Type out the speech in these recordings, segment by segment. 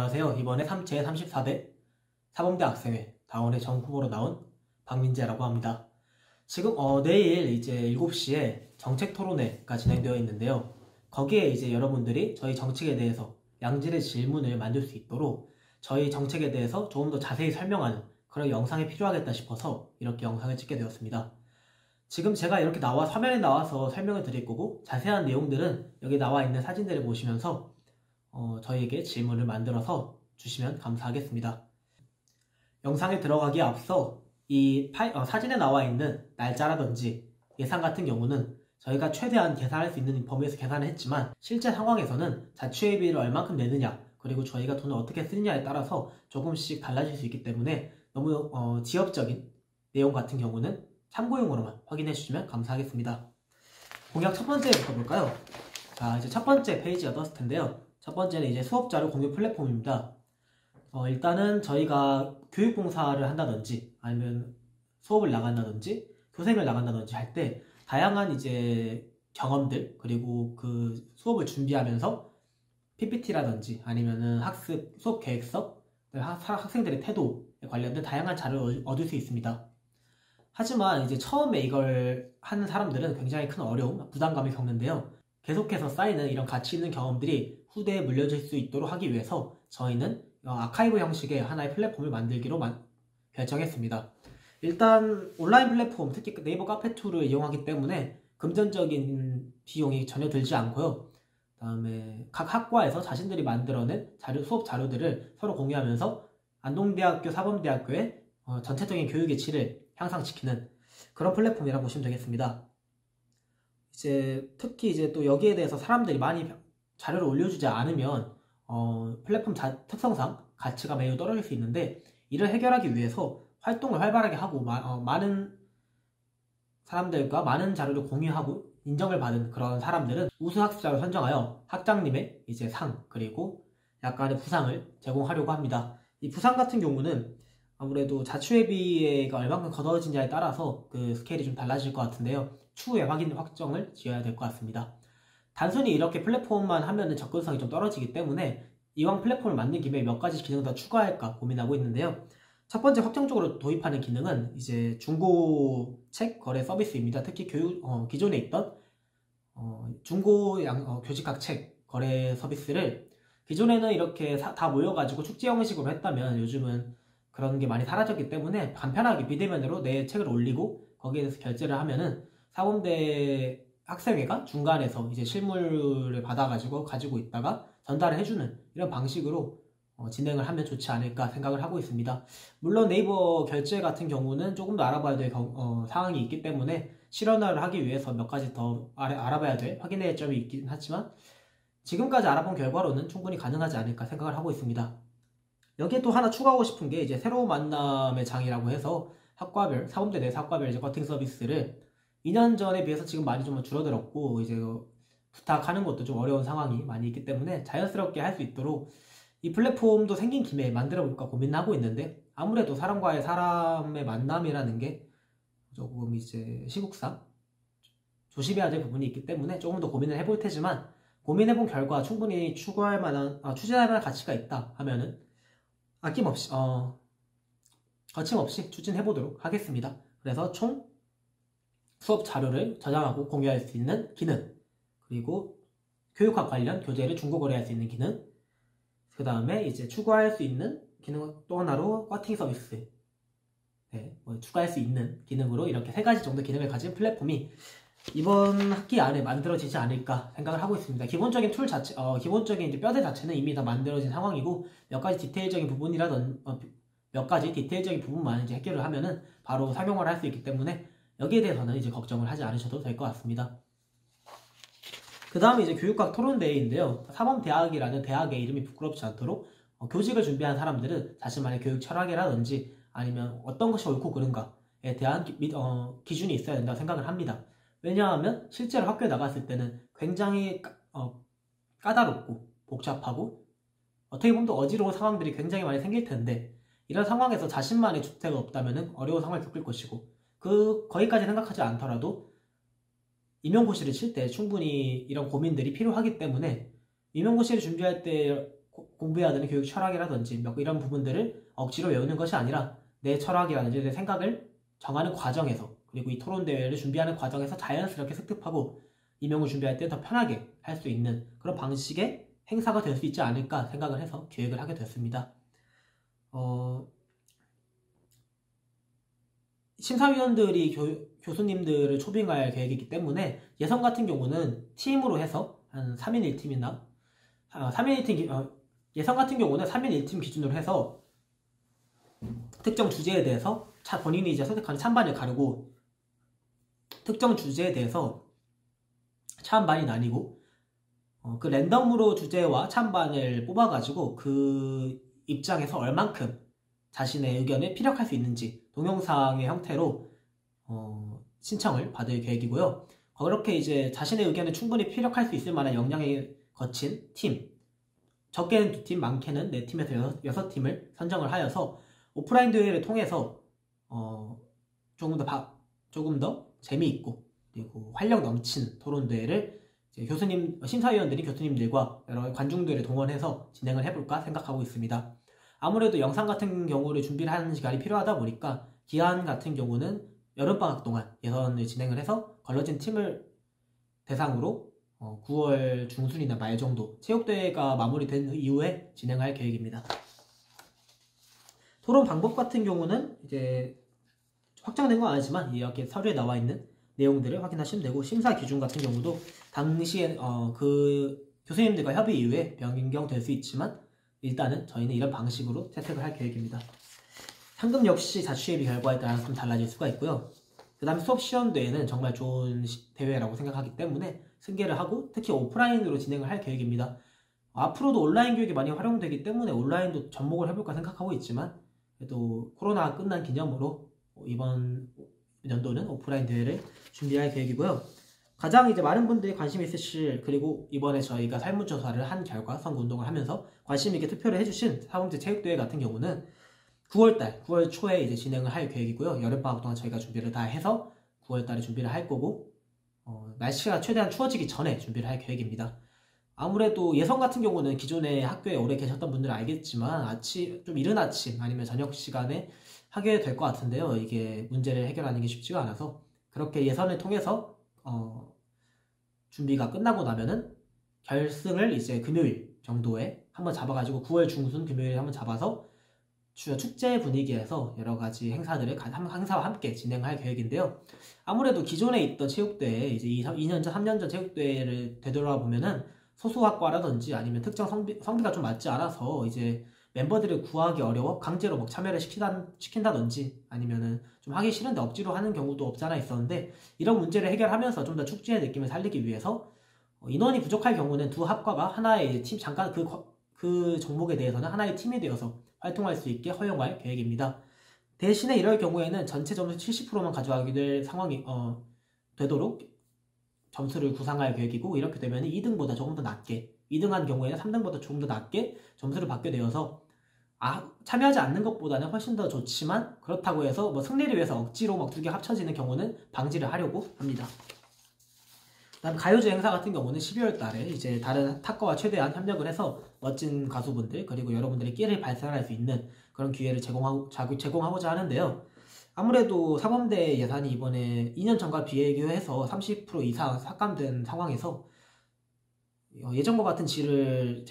안녕하세요. 이번에 제34대 사범대 학생회 당원의 정 후보로 나온 박민재라고 합니다. 지금 내일 이제 7시에 정책 토론회가 진행되어 있는데요. 거기에 이제 여러분들이 저희 정책에 대해서 양질의 질문을 만들 수 있도록 저희 정책에 대해서 조금 더 자세히 설명하는 그런 영상이 필요하겠다 싶어서 이렇게 영상을 찍게 되었습니다. 지금 제가 이렇게 화면에 나와서 설명을 드릴 거고, 자세한 내용들은 여기 나와 있는 사진들을 보시면서 저희에게 질문을 만들어서 주시면 감사하겠습니다. 영상에 들어가기에 앞서 이 사진에 나와 있는 날짜라든지 예산 같은 경우는 저희가 최대한 계산할 수 있는 범위에서 계산을 했지만, 실제 상황에서는 자취회비를 얼만큼 내느냐, 그리고 저희가 돈을 어떻게 쓰느냐에 따라서 조금씩 달라질 수 있기 때문에 너무 지엽적인 내용 같은 경우는 참고용으로만 확인해 주시면 감사하겠습니다. 공약 첫 번째부터 볼까요? 자, 이제 첫 번째 페이지가 떴을 텐데요. 첫 번째는 이제 수업자료 공유 플랫폼입니다. 일단은 저희가 교육봉사를 한다든지 아니면 수업을 나간다든지 교생을 나간다든지 할 때 다양한 이제 경험들, 그리고 그 수업을 준비하면서 PPT라든지 아니면은 학습 수업 계획서, 학생들의 태도에 관련된 다양한 자료를 얻을 수 있습니다. 하지만 이제 처음에 이걸 하는 사람들은 굉장히 큰 어려움, 부담감을 겪는데요. 계속해서 쌓이는 이런 가치 있는 경험들이 후대에 물려질 수 있도록 하기 위해서 저희는 아카이브 형식의 하나의 플랫폼을 만들기로 결정했습니다. 일단 온라인 플랫폼, 특히 네이버 카페2를 이용하기 때문에 금전적인 비용이 전혀 들지 않고요. 그다음에 각 학과에서 자신들이 만들어낸 수업 자료들을 서로 공유하면서 안동대학교, 사범대학교의 전체적인 교육의 질을 향상시키는 그런 플랫폼이라고 보시면 되겠습니다. 특히 이제 또 여기에 대해서 사람들이 많이 자료를 올려주지 않으면 플랫폼 특성상 가치가 매우 떨어질 수 있는데, 이를 해결하기 위해서 활동을 활발하게 하고 많은 사람들과 많은 자료를 공유하고 인정을 받은 그런 사람들은 우수학습자를 선정하여 학장님의 이제 상, 그리고 약간의 부상을 제공하려고 합니다. 이 부상 같은 경우는 아무래도 자취회비가 얼마큼 거둬지냐에 따라서 그 스케일이 좀 달라질 것 같은데요. 추후에 확정을 지어야 될 것 같습니다. 단순히 이렇게 플랫폼만 하면은 접근성이 좀 떨어지기 때문에 이왕 플랫폼을 만든 김에 몇 가지 기능을 더 추가할까 고민하고 있는데요. 첫 번째 확정적으로 도입하는 기능은 이제 중고책 거래 서비스입니다. 특히 기존에 있던 중고 교직학 책 거래 서비스를, 기존에는 이렇게 다 모여가지고 축제 형식으로 했다면 요즘은 그런 게 많이 사라졌기 때문에 간편하게 비대면으로 내 책을 올리고 거기에 대해서 결제를 하면은 사범대 학생회가 중간에서 이제 실물을 받아가지고 가지고 있다가 전달을 해주는 이런 방식으로 진행을 하면 좋지 않을까 생각을 하고 있습니다. 물론 네이버 결제 같은 경우는 조금 더 알아봐야 될 상황이 있기 때문에 실현화를 하기 위해서 몇 가지 더 알아봐야 될 확인해야 할 점이 있긴 하지만, 지금까지 알아본 결과로는 충분히 가능하지 않을까 생각을 하고 있습니다. 여기에 또 하나 추가하고 싶은 게 이제 새로운 만남의 장이라고 해서 학과별, 사범대 내 학과별 이제 커팅 서비스를 2년 전에 비해서 지금 많이 좀 줄어들었고, 이제 부탁하는 것도 좀 어려운 상황이 많이 있기 때문에 자연스럽게 할 수 있도록 이 플랫폼도 생긴 김에 만들어 볼까 고민하고 있는데, 아무래도 사람과의 사람의 만남이라는 게 조금 이제 시국상 조심해야 될 부분이 있기 때문에 조금 더 고민을 해볼 테지만, 고민해본 결과 충분히 추진할 만한 가치가 있다 하면은 아낌없이 거침없이 추진해보도록 하겠습니다. 그래서 총 수업 자료를 저장하고 공유할 수 있는 기능, 그리고 교육학 관련 교재를 중고 거래할 수 있는 기능, 그 다음에 이제 추가할 수 있는 기능 또 하나로 커팅 서비스, 추가할 수 있는 기능으로 이렇게 3가지 정도 기능을 가진 플랫폼이 이번 학기 안에 만들어지지 않을까 생각을 하고 있습니다. 기본적인 기본적인 이제 뼈대 자체는 이미 다 만들어진 상황이고, 몇 가지 디테일적인 부분만 이제 해결을 하면은 바로 상용화를 할 수 있기 때문에 여기에 대해서는 이제 걱정을 하지 않으셔도 될 것 같습니다. 그 다음에 이제 교육학 토론대회인데요. 사범대학이라는 대학의 이름이 부끄럽지 않도록 교직을 준비한 사람들은 자신만의 교육 철학이라든지 아니면 어떤 것이 옳고 그른가에 대한 기준이 있어야 된다고 생각을 합니다. 왜냐하면 실제로 학교에 나갔을 때는 굉장히 까다롭고 복잡하고 어떻게 보면 또 어지러운 상황들이 굉장히 많이 생길 텐데, 이런 상황에서 자신만의 주체가 없다면 어려운 상황을 겪을 것이고, 거기까지 생각하지 않더라도 임용고시를 칠 때 충분히 이런 고민들이 필요하기 때문에 임용고시를 준비할 때 공부해야 되는 교육 철학이라든지 이런 부분들을 억지로 외우는 것이 아니라 내 철학이라든지 내 생각을 정하는 과정에서, 그리고 이 토론 대회를 준비하는 과정에서 자연스럽게 습득하고 임용을 준비할 때 더 편하게 할 수 있는 그런 방식의 행사가 될 수 있지 않을까 생각을 해서 기획을 하게 됐습니다. 심사위원들이 교수님들을 초빙할 계획이기 때문에 예선 같은 경우는 팀으로 해서 한 3인 1팀이나 3인 1팀 예선 같은 경우는 3인 1팀 기준으로 해서 특정 주제에 대해서 본인이 이제 선택하는 찬반을 가르고 특정 주제에 대해서 찬반이 나뉘고 그 랜덤으로 주제와 찬반을 뽑아가지고 그 입장에서 얼만큼 자신의 의견을 피력할 수 있는지 동영상의 형태로 신청을 받을 계획이고요. 그렇게 이제 자신의 의견을 충분히 피력할 수 있을 만한 역량이 거친 팀, 적게는 2팀, 많게는 4팀에서 6팀을 선정을 하여서 오프라인 대회를 통해서 조금 더 재미있고 그리고 활력 넘치는 토론 대회를 심사위원들이 교수님들과 여러 관중들을 동원해서 진행을 해볼까 생각하고 있습니다. 아무래도 영상 같은 경우를 준비를 하는 시간이 필요하다 보니까 기한 같은 경우는 여름방학 동안 예선을 진행을 해서 걸러진 팀을 대상으로 9월 중순이나 말 정도 체육대회가 마무리된 이후에 진행할 계획입니다. 토론 방법 같은 경우는 이제 확정된 건 아니지만 이렇게 서류에 나와 있는 내용들을 확인하시면 되고, 심사 기준 같은 경우도 당시에 그 교수님들과 협의 이후에 변경될 수 있지만 일단은 저희는 이런 방식으로 채택을 할 계획입니다. 상금 역시 자취예비 결과에 따라서 좀 달라질 수가 있고요. 그 다음에 수업 시험 대회는 정말 좋은 대회라고 생각하기 때문에 승계를 하고 특히 오프라인으로 진행을 할 계획입니다. 앞으로도 온라인 교육이 많이 활용되기 때문에 온라인도 접목을 해볼까 생각하고 있지만, 그래도 코로나가 끝난 기념으로 이번 연도는 오프라인 대회를 준비할 계획이고요. 가장 이제 많은 분들이 관심 있으실, 그리고 이번에 저희가 설문조사를 한 결과 선거운동을 하면서 관심 있게 투표를 해주신 사범제 체육대회 같은 경우는 9월 초에 이제 진행을 할 계획이고요. 여름방학 동안 저희가 준비를 다 해서 9월달에 준비를 할 거고, 날씨가 최대한 추워지기 전에 준비를 할 계획입니다. 아무래도 예선 같은 경우는 기존에 학교에 오래 계셨던 분들은 알겠지만 좀 이른 아침 아니면 저녁 시간에 하게 될 것 같은데요. 이게 문제를 해결하는 게 쉽지가 않아서 그렇게 예선을 통해서 준비가 끝나고 나면은 결승을 이제 금요일 정도에 한번 잡아가지고 9월 중순 금요일에 한번 잡아서 축제 분위기에서 여러 가지 행사들을 행사와 함께 진행할 계획인데요. 아무래도 기존에 있던 체육대회, 이제 2년 전, 3년 전 체육대회를 되돌아보면은 소수학과라든지 아니면 특정 성비가 좀 맞지 않아서 이제 멤버들을 구하기 어려워 강제로 막 참여를 시킨다든지 아니면은 좀 하기 싫은데 억지로 하는 경우도 없지 않아 있었는데, 이런 문제를 해결하면서 좀 더 축제의 느낌을 살리기 위해서 인원이 부족할 경우는 두 학과가 하나의 팀, 잠깐 그 종목에 대해서는 하나의 팀이 되어서 활동할 수 있게 허용할 계획입니다. 대신에 이럴 경우에는 전체 점수 70%만 가져가게 될 상황이 되도록 점수를 구상할 계획이고, 이렇게 되면 2등보다 조금 더 낮게, 2등한 경우에는 3등보다 조금 더 낮게 점수를 받게 되어서 참여하지 않는 것보다는 훨씬 더 좋지만, 그렇다고 해서 승리를 위해서 억지로 막 두 개 합쳐지는 경우는 방지를 하려고 합니다. 그다음 가요제 행사 같은 경우는 12월 달에 이제 다른 학과와 최대한 협력을 해서 멋진 가수분들 그리고 여러분들의 끼를 발산할 수 있는 그런 기회를 제공하고자 하는데요. 아무래도 사범대 예산이 이번에 2년 전과 비교해서 30% 이상 삭감된 상황에서 예전과 같은 질의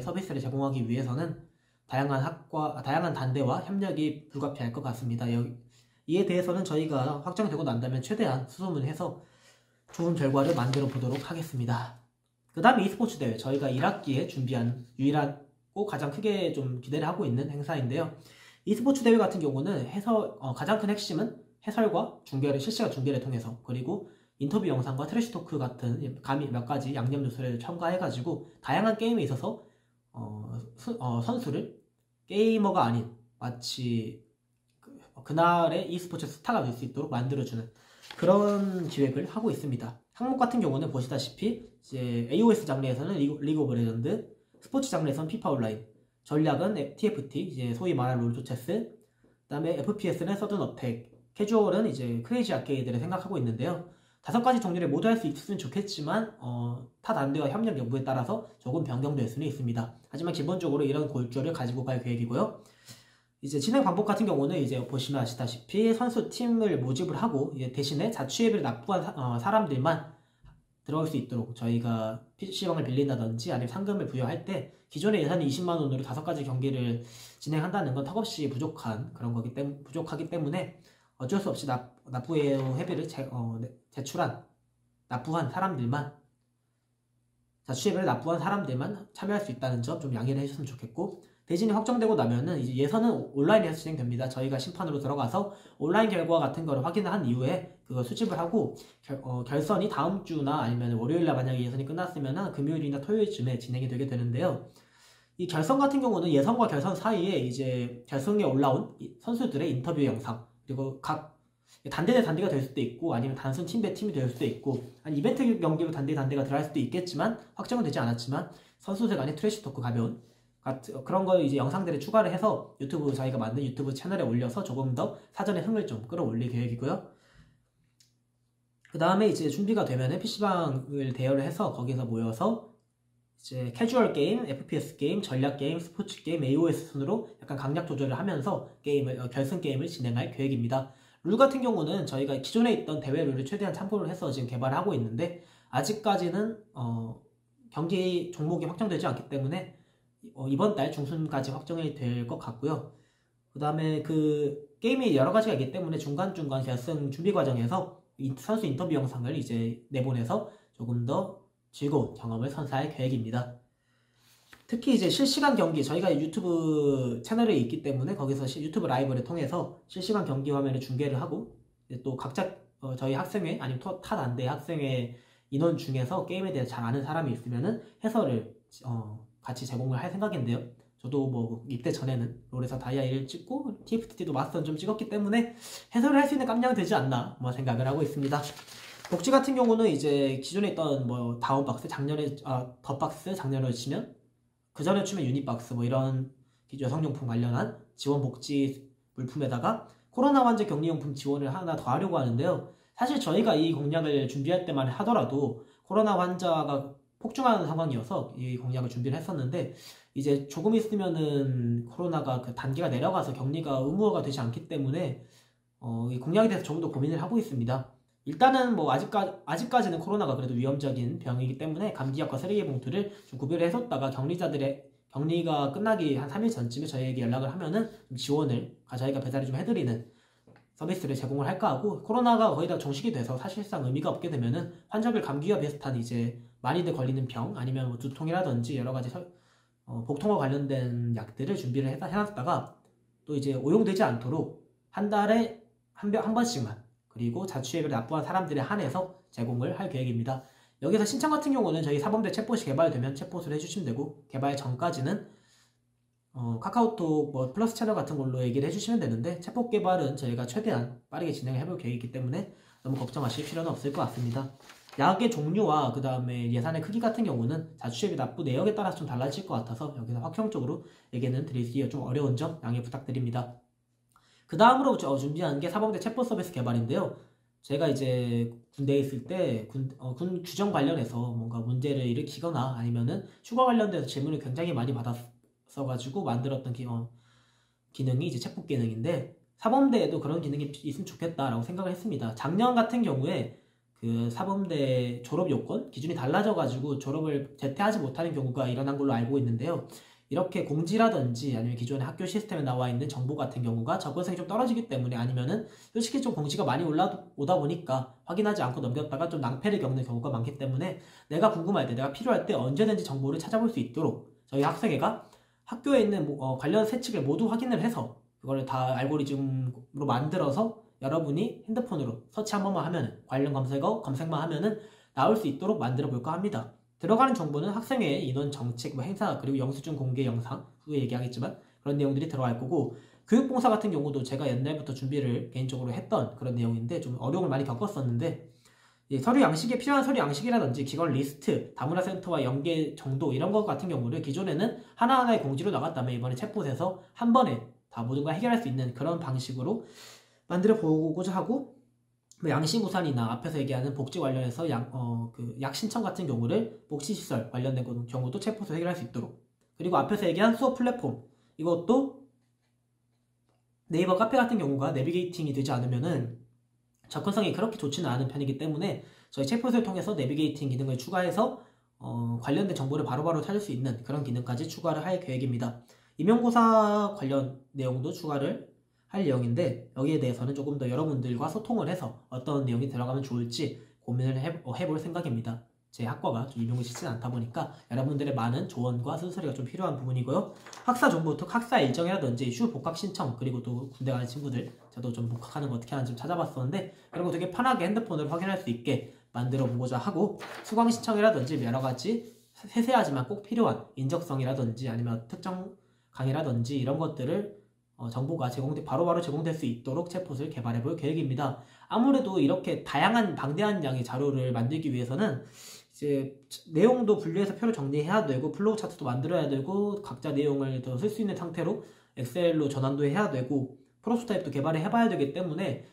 서비스를 제공하기 위해서는 다양한 단대와 협력이 불가피할 것 같습니다. 이에 대해서는 저희가 확정되고 난다면 최대한 수소문해서 좋은 결과를 만들어 보도록 하겠습니다. 그 다음에 e스포츠 대회, 저희가 1학기에 준비한 유일하고 가장 크게 좀 기대를 하고 있는 행사인데요. e스포츠 대회 같은 경우는 가장 큰 핵심은 해설과 실시간 중계를 통해서, 그리고 인터뷰 영상과 트래시 토크 같은 몇 가지 양념 요소를 첨가해가지고 다양한 게임에 있어서 선수를 게이머가 아닌 마치 그날의 e스포츠 스타가 될 수 있도록 만들어주는 그런 기획을 하고 있습니다. 항목 같은 경우는 보시다시피 이제 AOS 장르에서는 리그 오브 레전드, 스포츠 장르에서는 피파 온라인, 전략은 TFT, 이제 소위 말하는 롤토체스, 그 다음에 FPS는 서든 어택, 캐주얼은 이제 크레이지 아케이드를 생각하고 있는데요. 5가지 종류를 모두 할 수 있으면 좋겠지만 타 단대와 협력 여부에 따라서 조금 변경될 수는 있습니다. 하지만 기본적으로 이런 골조를 가지고 갈 계획이고요. 이제 진행 방법 같은 경우는 이제 보시면 아시다시피 선수 팀을 모집을 하고 대신에 자취예비를 납부한 사람들만 들어올 수 있도록 저희가 PC방을 빌린다든지 아니면 상금을 부여할 때 기존의 예산이 20만 원으로 5가지 경기를 진행한다는 건 턱없이 부족하기 때문에 어쩔 수 없이 납부회비를 납부한 사람들만 자취예비를 납부한 사람들만 참여할 수 있다는 점 좀 양해를 해주셨으면 좋겠고, 대진이 확정되고 나면은 이제 예선은 온라인에서 진행됩니다. 저희가 심판으로 들어가서 온라인 결과 같은 거를 확인한 이후에 그거 수집을 하고 결선이 다음 주나 아니면 월요일날 만약에 예선이 끝났으면은 금요일이나 토요일쯤에 진행이 되게 되는데요. 이 결선 같은 경우는 예선과 결선 사이에 이제 결승에 올라온 선수들의 인터뷰 영상, 그리고 각 단대 대 단대가 될 수도 있고 아니면 단순 팀 대 팀이 될 수도 있고 아니 이벤트 경기로 단대 단대가 들어갈 수도 있겠지만 확정은 되지 않았지만 선수들 간의 트래시 토크 가벼운 그런 거 이제 영상들을 추가를 해서 저희가 만든 유튜브 채널에 올려서 조금 더 사전에 흥을 좀 끌어올릴 계획이고요. 그 다음에 이제 준비가 되면은 PC방을 대여를 해서 거기서 모여서 이제 캐주얼 게임, FPS 게임, 전략 게임, 스포츠 게임, AOS 순으로 약간 강약 조절을 하면서 결승 게임을 진행할 계획입니다. 룰 같은 경우는 저희가 기존에 있던 대회 룰을 최대한 참고를 해서 지금 개발을 하고 있는데 아직까지는 경기 종목이 확정되지 않기 때문에 이번 달 중순까지 확정이 될 것 같고요. 그 다음에 그 게임이 여러 가지가 있기 때문에 중간중간 결승 준비 과정에서 선수 인터뷰 영상을 이제 내보내서 조금 더 즐거운 경험을 선사할 계획입니다. 특히 이제 실시간 경기, 저희가 유튜브 채널에 있기 때문에 거기서 유튜브 라이브를 통해서 실시간 경기 화면을 중계를 하고 또 각자 저희 학생회 아니면 타 단대 학생회 인원 중에서 게임에 대해 잘 아는 사람이 있으면은 해설을 같이 제공을 할 생각인데요. 저도 뭐 입대 전에는 롤에서 다이아 1을 찍고 TFT도 마스터는 좀 찍었기 때문에 해설을 할 수 있는 깜냥은 되지 않나 생각을 하고 있습니다. 복지 같은 경우는 이제 기존에 있던 뭐 다운박스 덧박스 작년에 치면 그 전에 치면 유니박스 이런 여성용품 관련한 지원 복지 물품에다가 코로나 환자 격리용품 지원을 하나 더 하려고 하는데요. 사실 저희가 이 공약을 준비할 때만 하더라도 코로나 환자가 폭증하는 상황이어서 이 공약을 준비를 했었는데 이제 조금 있으면은 코로나가 그 단계가 내려가서 격리가 의무화가 되지 않기 때문에 이 공약에 대해서 조금 더 고민을 하고 있습니다. 일단은 뭐 아직까지는 코로나가 그래도 위험적인 병이기 때문에 감기약과 쓰레기 봉투를 좀 구별을 해뒀다가 격리자들의 격리가 끝나기 한 3일 전쯤에 저희에게 연락을 하면은 좀 지원을 저희가 배달을 좀 해드리는 서비스를 제공을 할까 하고, 코로나가 거의 다 종식이 돼서 사실상 의미가 없게 되면은 환자별 감기와 비슷한 이제 많이들 걸리는 병 아니면 뭐 두통이라든지 여러 가지 복통과 관련된 약들을 준비를 해놨다가 또 이제 오용되지 않도록 한 달에 한 번씩만 그리고 자취예비를 납부한 사람들에 한해서 제공을 할 계획입니다. 여기서 신청 같은 경우는 저희 사범대 챗봇이 개발되면 챗봇을 해주시면 되고 개발 전까지는 카카오톡 플러스 채널 같은 걸로 얘기를 해주시면 되는데 챗봇 개발은 저희가 최대한 빠르게 진행을 해볼 계획이기 때문에 너무 걱정하실 필요는 없을 것 같습니다. 약의 종류와 그 다음에 예산의 크기 같은 경우는 자취예비 납부 내역에 따라서 좀 달라질 것 같아서 여기서 확정적으로 얘기는 드리기가 좀 어려운 점 양해 부탁드립니다. 그 다음으로 준비한 게 사범대 챗봇 서비스 개발인데요. 제가 이제 군대에 있을 때 군 규정 관련해서 뭔가 문제를 일으키거나 아니면은 휴가 관련돼서 질문을 굉장히 많이 받았어가지고 만들었던 기능이 이제 챗봇 기능인데 사범대에도 그런 기능이 있으면 좋겠다라고 생각을 했습니다. 작년 같은 경우에 그 사범대 졸업 요건 기준이 달라져가지고 졸업을 제때하지 못하는 경우가 일어난 걸로 알고 있는데요. 이렇게 공지라든지 아니면 기존의 학교 시스템에 나와 있는 정보 같은 경우가 접근성이 좀 떨어지기 때문에 아니면은 솔직히 좀 공지가 많이 올라오다 보니까 확인하지 않고 넘겼다가 좀 낭패를 겪는 경우가 많기 때문에 내가 궁금할 때, 내가 필요할 때 언제든지 정보를 찾아볼 수 있도록 저희 학생회가 학교에 있는 관련 세칙을 모두 확인을 해서 그거를 다 알고리즘으로 만들어서 여러분이 핸드폰으로 서치 한 번만 하면 관련 검색만 하면은 나올 수 있도록 만들어 볼까 합니다. 들어가는 정보는 학생회의 인원 정책, 행사, 그리고 영수증 공개 영상, 후에 얘기하겠지만 그런 내용들이 들어갈 거고, 교육봉사 같은 경우도 제가 옛날부터 준비를 개인적으로 했던 그런 내용인데 좀 어려움을 많이 겪었었는데 서류 양식에 필요한 서류 양식이라든지 기관 리스트, 다문화센터와 연계 정도 이런 것 같은 경우를 기존에는 하나하나의 공지로 나갔다면 이번에 챗봇에서 한 번에 다 모든 걸 해결할 수 있는 그런 방식으로 만들어 보고자 하고, 뭐 양심우산이나 앞에서 얘기하는 복지 관련해서 약 신청 같은 경우를 복지시설 관련된 경우도 챗봇으로 해결할 수 있도록, 그리고 앞에서 얘기한 수업 플랫폼, 이것도 네이버 카페 같은 경우가 내비게이팅이 되지 않으면은 접근성이 그렇게 좋지는 않은 편이기 때문에 저희 챗봇을 통해서 내비게이팅 기능을 추가해서 관련된 정보를 바로바로 찾을 수 있는 그런 기능까지 추가를 할 계획입니다. 임용고사 관련 내용도 추가를 할 예정인데, 여기에 대해서는 조금 더 여러분들과 소통을 해서 어떤 내용이 들어가면 좋을지 고민을 해볼 생각입니다. 제 학과가 좀 임용이 쉽지 않다 보니까 여러분들의 많은 조언과 쓴소리가 좀 필요한 부분이고요. 학사 정보, 특 학사 일정이라든지 휴 복학 신청, 그리고 또 군대 가는 친구들, 저도 좀 복학하는 거 어떻게 하는지 좀 찾아봤었는데 그런 거 되게 편하게 핸드폰으로 확인할 수 있게 만들어 보고자 하고, 수강 신청이라든지 여러 가지 세세하지만 꼭 필요한 인적성이라든지 아니면 특정 강의라든지 이런 것들을 정보가 바로바로 제공될 수 있도록 챗봇을 개발해 볼 계획입니다. 아무래도 이렇게 다양한 방대한 양의 자료를 만들기 위해서는 이제 내용도 분류해서 표를 정리해야 되고 플로우 차트도 만들어야 되고 각자 내용을 더 쓸 수 있는 상태로 엑셀로 전환도 해야 되고 프로토타입도 개발을 해봐야 되기 때문에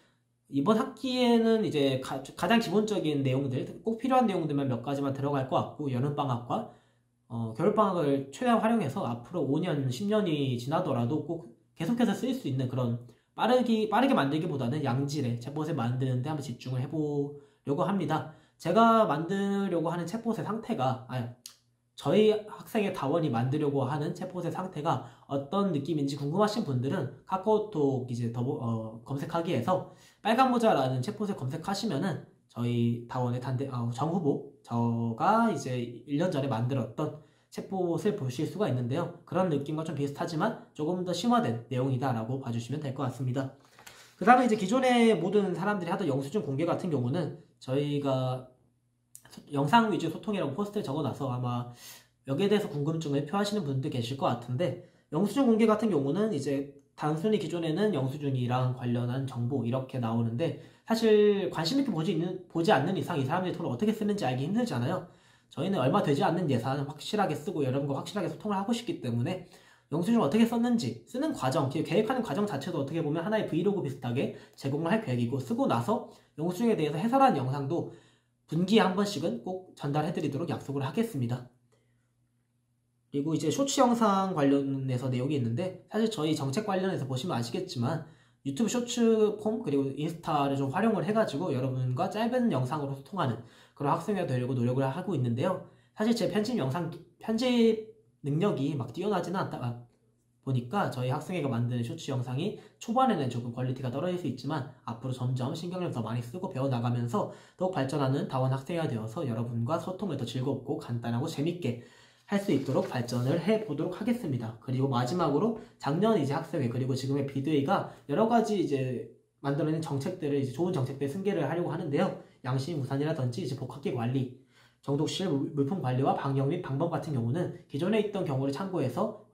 이번 학기에는 이제 가장 기본적인 내용들, 꼭 필요한 내용들만 몇 가지만 들어갈 것 같고, 여름방학과 겨울방학을 최대한 활용해서 앞으로 5년, 10년이 지나더라도 꼭 계속해서 쓰일 수 있는 그런 빠르게 만들기보다는 양질의 챗봇을 만드는데 한번 집중을 해보려고 합니다. 제가 만들려고 하는 챗봇의 상태가, 저희 학생의 다원이 만들려고 하는 챗봇의 상태가 어떤 느낌인지 궁금하신 분들은 카카오톡 이제 검색하기에서 빨간모자라는 챗봇을 검색하시면은 저희 다원의 정 후보, 저가 이제 1년 전에 만들었던 챗봇을 보실 수가 있는데요. 그런 느낌과 좀 비슷하지만 조금 더 심화된 내용이다라고 봐주시면 될 것 같습니다. 그 다음에 이제 기존의 모든 사람들이 하던 영수증 공개 같은 경우는 저희가 영상 위주 소통이라고 포스트에 적어놔서 아마 여기에 대해서 궁금증을 표하시는 분들 계실 것 같은데, 영수증 공개 같은 경우는 이제 단순히 기존에는 영수증이랑 관련한 정보 이렇게 나오는데 사실 관심 있게 보지 않는 이상 이 사람들이 돈을 어떻게 쓰는지 알기 힘들잖아요. 저희는 얼마 되지 않는 예산을 확실하게 쓰고 여러분과 확실하게 소통을 하고 싶기 때문에 영수증을 어떻게 썼는지, 쓰는 과정, 계획하는 과정 자체도 어떻게 보면 하나의 브이로그 비슷하게 제공을 할 계획이고, 쓰고 나서 영수증에 대해서 해설하는 영상도 분기에 한 번씩은 꼭 전달해드리도록 약속을 하겠습니다. 그리고 이제 쇼츠 영상 관련해서 내용이 있는데, 사실 저희 정책 관련해서 보시면 아시겠지만 유튜브 쇼츠 폼 그리고 인스타를 좀 활용을 해가지고 여러분과 짧은 영상으로 소통하는 그런 학생이 되려고 노력을 하고 있는데요. 사실 제 편집 능력이 막 뛰어나지는 않다 보니까 저희 학생회가 만드는 쇼츠 영상이 초반에는 조금 퀄리티가 떨어질 수 있지만 앞으로 점점 신경을 더 많이 쓰고 배워나가면서 더욱 발전하는 다원 학생회가 되어서 여러분과 소통을 더 즐겁고 간단하고 재밌게 할 수 있도록 발전을 해보도록 하겠습니다. 그리고 마지막으로 작년 이제 학생회 그리고 지금의 비드웨이가 여러 가지 이제 만들어낸 정책들을 이제 좋은 정책들 승계를 하려고 하는데요. 양심 우산이라든지 이제 복학기 관리, 정독실 물품 관리와 방역 및 방법 같은 경우는 기존에 있던 경우를 참고해서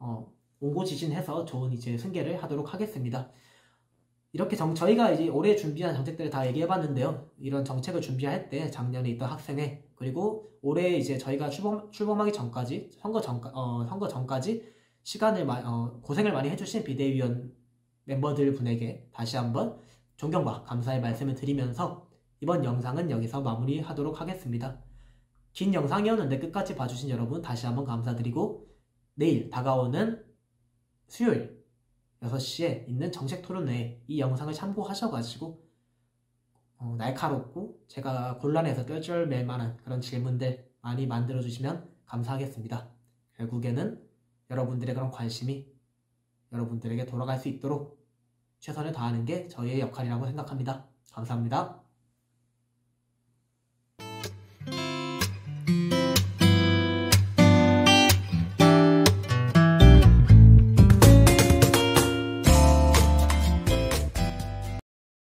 옹고지진해서 좋은 이제 승계를 하도록 하겠습니다. 이렇게 저희가 이제 올해 준비한 정책들을 다 얘기해봤는데요. 이런 정책을 준비할 때 작년에 있던 학생회 그리고 올해 이제 저희가 출범하기 전까지 선거 전까지 고생을 많이 해주신 비대위원 멤버들 분에게 다시 한번 존경과 감사의 말씀을 드리면서 이번 영상은 여기서 마무리하도록 하겠습니다. 긴 영상이었는데 끝까지 봐주신 여러분 다시 한번 감사드리고, 내일 다가오는 수요일 6시에 있는 정책 토론회에 이 영상을 참고하셔가지고 날카롭고 제가 곤란해서 쩔쩔맬 만한 그런 질문들 많이 만들어주시면 감사하겠습니다. 결국에는 여러분들의 그런 관심이 여러분들에게 돌아갈 수 있도록 최선을 다하는 게 저희의 역할이라고 생각합니다. 감사합니다.